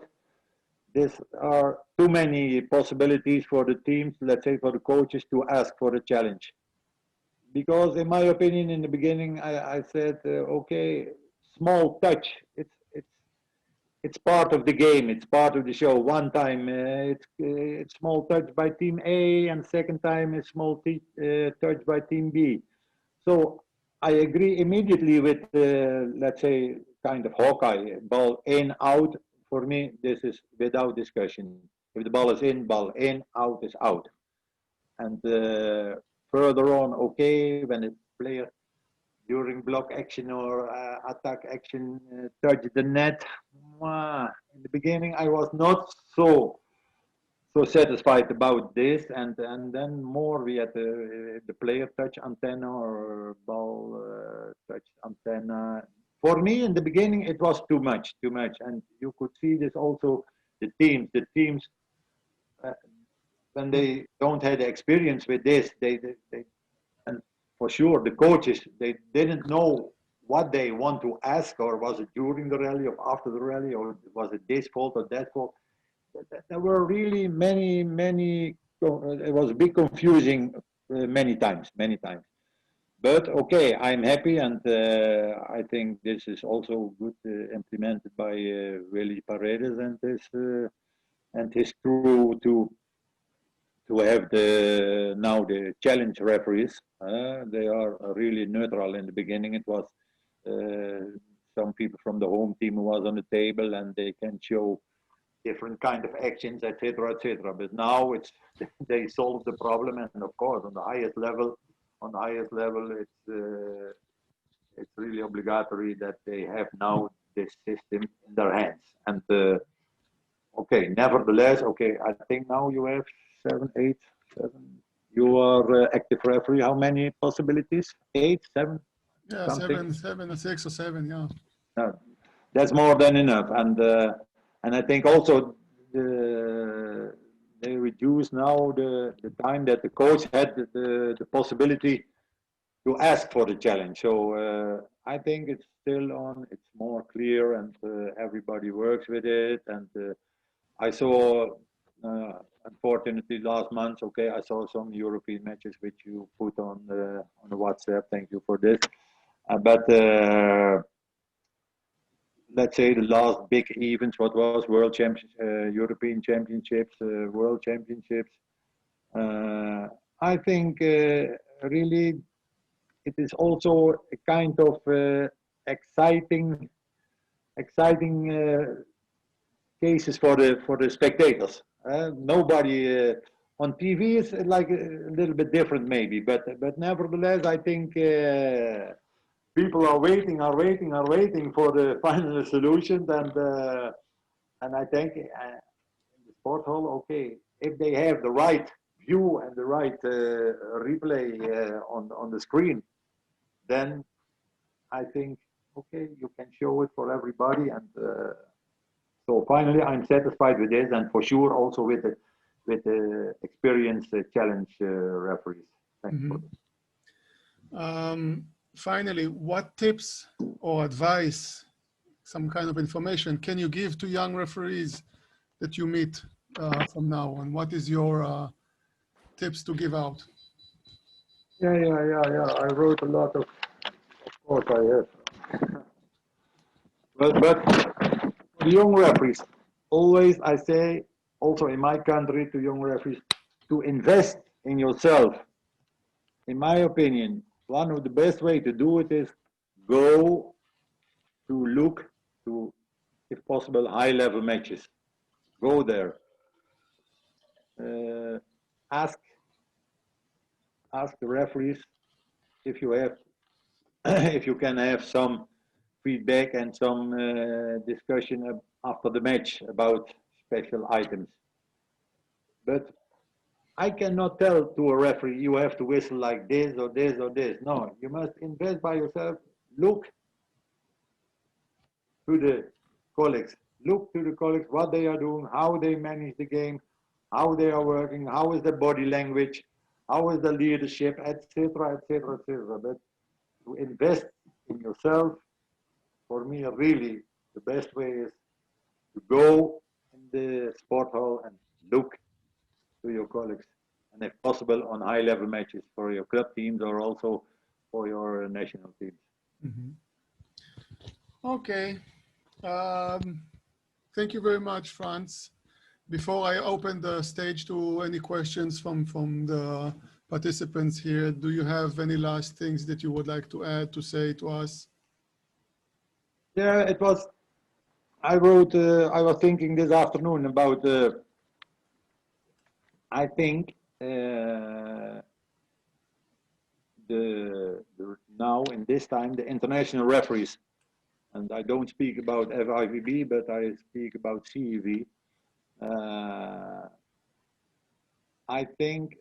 there are too many possibilities for the teams, let's say for the coaches, to ask for a challenge. Because in my opinion, in the beginning, I said, okay, small touch. It's part of the game. It's part of the show. One time it's small touch by team A, and second time it's small touch by team B. So I agree immediately with, let's say, kind of Hawkeye, ball in, out. For me, this is without discussion. If the ball is in, out is out. And further on, okay, when the player during block action or attack action touch the net, in the beginning I was not so satisfied about this, and then more we had the player touch antenna or ball touch antenna. For me, in the beginning, it was too much, and you could see this also. The teams, uh, when they don't have the experience with this, they and for sure the coaches, they didn't know what they want to ask, or was it during the rally or after the rally, or was it this fault or that fault. There were really many. It was a bit confusing many times. But okay, I'm happy, and I think this is also good implemented by Willy Paredes and his crew to have now the challenge referees. They are really neutral. In the beginning, it was some people from the home team who was on the table, and they can show different kind of actions, etc., etc. But now it's they solve the problem, and of course, on the highest level, it's really obligatory that they have now this system in their hands. And okay, nevertheless, okay, I think now you have 7, 8, 7. You are active referee. How many possibilities? 8, 7, Yeah, something. 6 or 7. Yeah. No, that's more than enough. And I think also they reduce now the time that the coach had the possibility to ask for the challenge. So I think it's still on. It's more clear, and everybody works with it. And I saw, unfortunately, last month. Okay, I saw some European matches which you put on the WhatsApp. Thank you for this. But let's say the last big events, what was World Championships, European Championships, World Championships. I think really it is also a kind of exciting cases for the spectators. Nobody on TV is like a little bit different maybe, but nevertheless, I think people are waiting for the final solution, and I think in the sport hall, okay, if they have the right view and the right replay on the screen, then I think okay, you can show it for everybody, and so finally I'm satisfied with this, and for sure also with the experienced challenge referees. Thanks for this. Finally, what tips or advice, some kind of information, can you give to young referees that you meet from now on? What is your tips to give out? Yeah. I wrote a lot of course I have. But for young referees, always I say, also in my country to young referees, to invest in yourself. In my opinion, one of the best way to do it is go to look to, if possible, high-level matches. Go there. Ask the referees if you have if you can have some feedback and some discussion after the match about special items. But I cannot tell to a referee, you have to whistle like this or this or this. No, you must invest by yourself. Look to the colleagues. Look to the colleagues, what they are doing, how they manage the game, how they are working, how is the body language, how is the leadership, etc., etc., etc. But to invest in yourself, for me, really, the best way is to go in the sport hall and look to your colleagues, and if possible, on high-level matches for your club teams or also for your national teams. Mm-hmm. Okay. Thank you very much, Frans. Before I open the stage to any questions from the participants here, do you have any last things that you would like to add, to say to us? Yeah, it was, I wrote, I was thinking this afternoon about, I think, now in this time, the international referees, and I don't speak about FIVB, but I speak about CEV. I think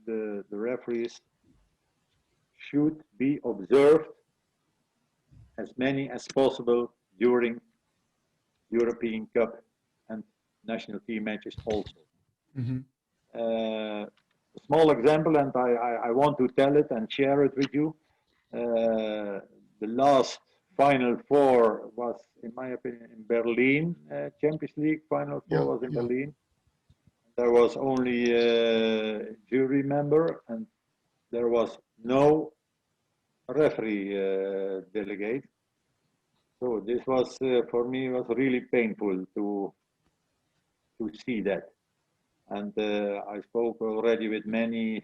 the referees should be observed as many as possible during European Cup and national team matches also. Mm-hmm. A small example, and I want to tell it and share it with you. The last Final Four was, in my opinion, in Berlin. Champions League Final Four was in Berlin. There was only a jury member, and there was no referee delegate. So this was, for me, was really painful to see that. And I spoke already with many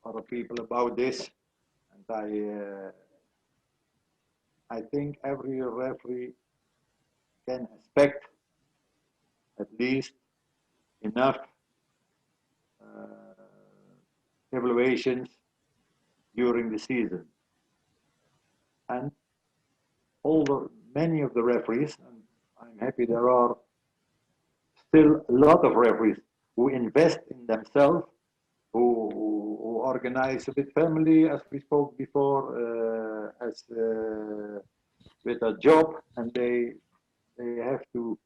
other people about this, and I think every referee can expect at least enough evaluations during the season. And many of the referees, and I'm happy there are still a lot of referees who invest in themselves, who organize a bit family, as we spoke before, with a job, and they have to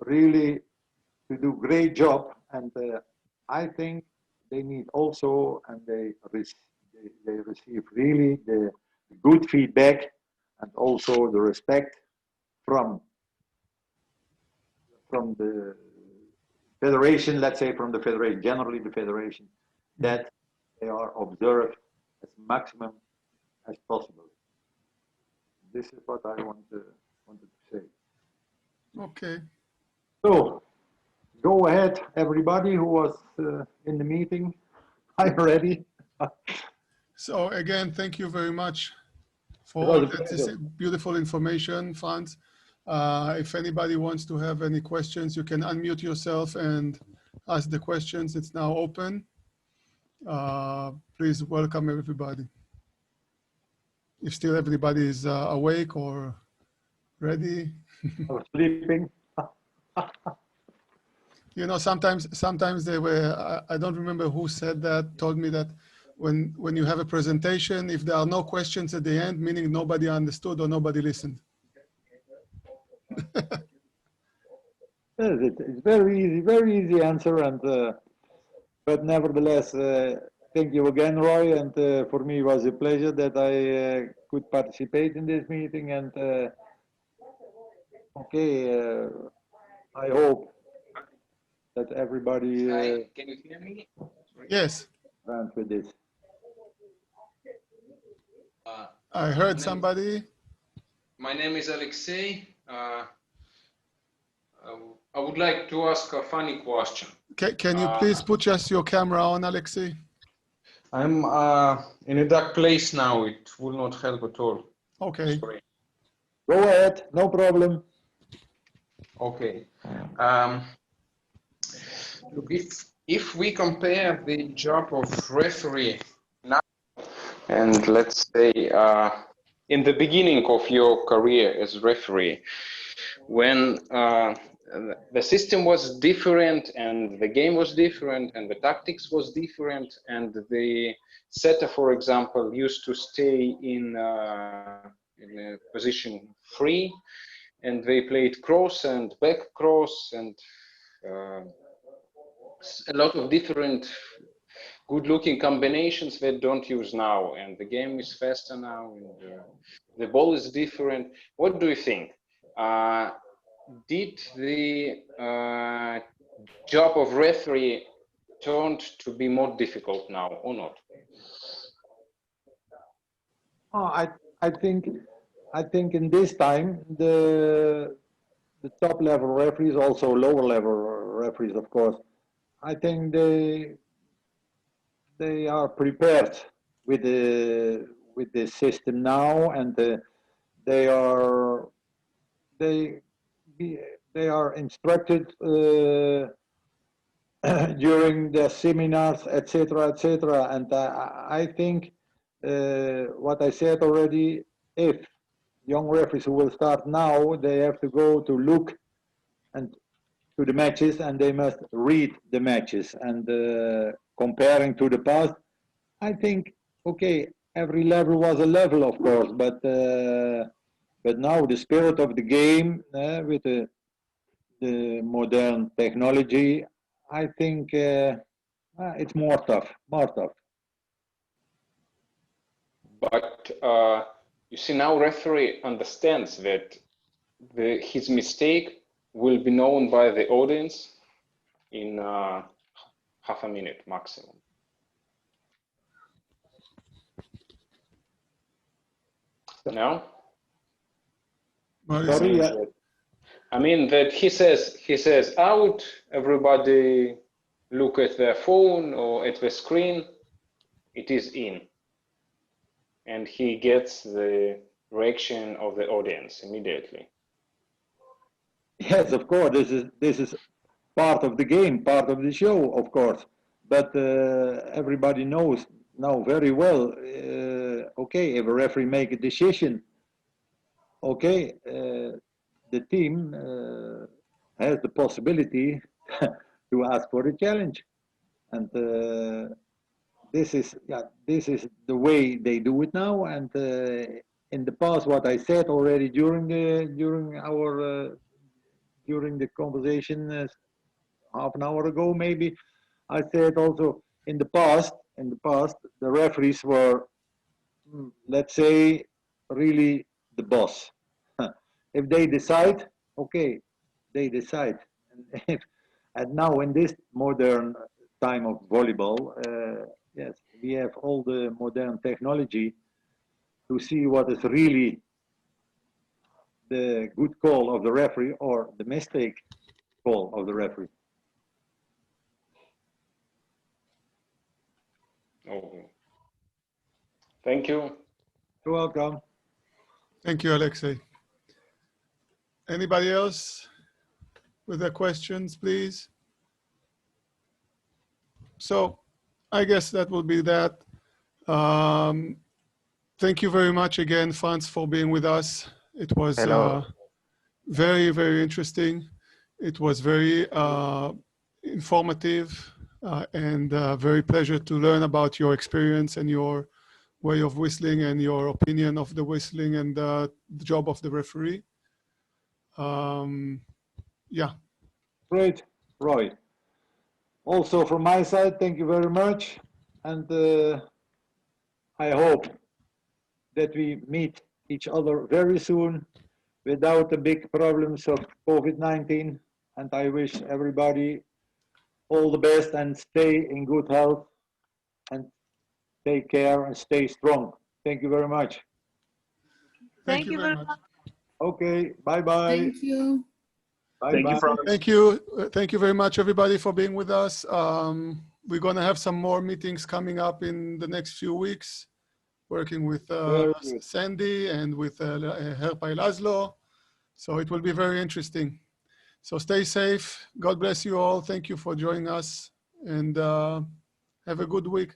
really to do great job, and I think they need also, and they receive really the good feedback and also the respect from the federation, let's say from the federation, generally the federation, that they are observed as maximum as possible. This is what I wanted to say. Okay. So, go ahead, everybody who was in the meeting. I'm ready. So again, thank you very much for all this beautiful information, Frans. If anybody wants to have any questions, you can unmute yourself and ask the questions. It's now open. Please welcome everybody. If still everybody is awake or ready. Or sleeping. You know, sometimes they were, I don't remember who said that, told me that when you have a presentation, if there are no questions at the end, meaning nobody understood or nobody listened. It's very easy answer, and but nevertheless, thank you again, Roy. And for me, it was a pleasure that I could participate in this meeting. And okay, I hope that everybody Hi, can you hear me? Sorry. Yes, runs with this. I heard somebody. My name is Alexei. I would like to ask a funny question. Can you please put just your camera on, Alexei? I'm in a dark place now. It will not help at all. Okay. Sorry. Go ahead, no problem. Okay. Look, if we compare the job of referee now and let's say in the beginning of your career as referee, when the system was different and the game was different and the tactics was different and the setter, for example, used to stay in a position 3 and they played cross and back cross and a lot of different good-looking combinations they don't use now, and the game is faster now and the ball is different. What do you think? Did the job of referee turned to be more difficult now or not? Oh, I think in this time the top level referees, also lower level referees, of course, I think they are prepared with the system now, and they are instructed during the seminars, etc., etc. And I think what I said already, if young referees who will start now, they have to go to look and to the matches, and they must read the matches. And comparing to the past, I think, okay, every level was a level, of course, but now the spirit of the game with the modern technology, I think it's more tough, more tough. But you see, now referee understands that his mistake will be known by the audience in half a minute maximum. No? Sorry, I mean that he says out, everybody look at their phone or at the screen, it is in. And he gets the reaction of the audience immediately. yes, of course, this is part of the game, part of the show, of course. But everybody knows now very well, okay, if a referee make a decision, okay, the team has the possibility to ask for a challenge. And this is the way they do it now. And in the past, what I said already during the conversation half an hour ago, maybe, I said also in the past, the referees were, let's say, really the boss. If they decide, okay, they decide. And now in this modern time of volleyball, yes, we have all the modern technology to see what is really the good call of the referee or the mistake call of the referee. Oh, thank you. You're welcome. Thank you, Alexei. Anybody else with their questions, please? So I guess that will be that. Thank you very much again, Frans, for being with us. It was very, very interesting. It was very informative and very pleasure to learn about your experience and your way of whistling and your opinion of the whistling and the job of the referee. Yeah. Great, Roy. Also from my side, thank you very much. And I hope that we meet each other very soon without the big problems of COVID-19. And I wish everybody all the best and stay in good health and take care and stay strong. Thank you very much. Thank you very much. Okay, bye-bye. Thank you. Thank you, Frans. Thank you. Thank you very much, everybody, for being with us. We're going to have some more meetings coming up in the next few weeks, working with Very good. Sandy and with Herpai Laszlo. So it will be very interesting. So stay safe. God bless you all. Thank you for joining us, and have a good week.